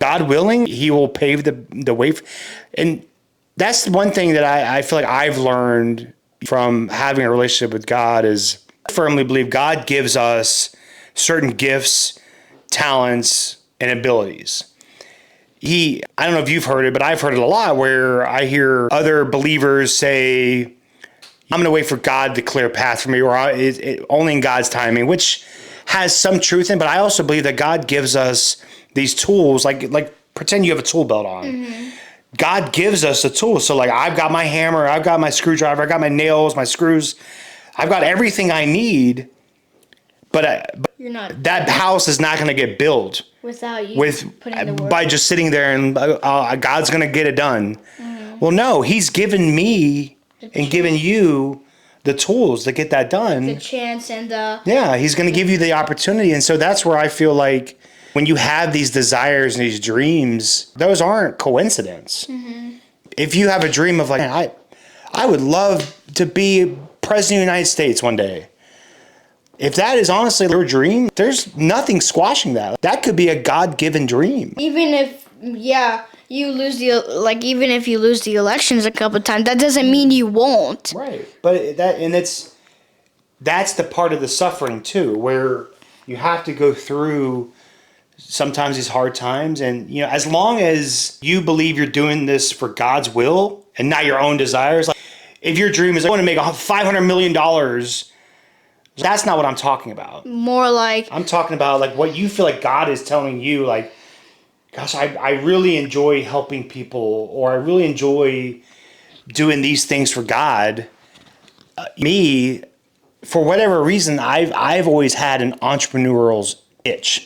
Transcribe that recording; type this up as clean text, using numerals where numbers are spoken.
God willing, he will pave the way. And that's one thing that I feel like I've learned from having a relationship with God is I firmly believe God gives us certain gifts, talents, and abilities. I don't know if you've heard it, but I've heard it a lot where I hear other believers say, I'm going to wait for God to clear a path for me, or only in God's timing, which has some truth in, but I also believe that God gives us these tools, like pretend you have a tool belt on. Mm-hmm. God gives us the tools. So like I've got my hammer, I've got my screwdriver, I've got my nails, my screws. I've got everything I need, but that house is not going to get built without you putting the work by just sitting there and God's going to get it done. Mm-hmm. Well, no, he's given me and given you the tools to get that done. The chance and the... Yeah, he's going to give you the opportunity. And so that's where I feel like when you have these desires and these dreams, those aren't coincidence. Mm-hmm. If you have a dream of like, I would love to be president of the United States one day. If that is honestly your dream, there's nothing squashing that. That could be a God-given dream. Even if, you lose even if you lose the elections a couple of times, that doesn't mean you won't. Right. But that's the part of the suffering too, where you have to go through sometimes these hard times. And, as long as you believe you're doing this for God's will and not your own desires, like if your dream is I want to make $500 million, that's not what I'm talking about. More like... I'm talking about like what you feel like God is telling you, like, gosh, I really enjoy helping people, or I really enjoy doing these things for God. Me, for whatever reason, I've always had an entrepreneurial itch.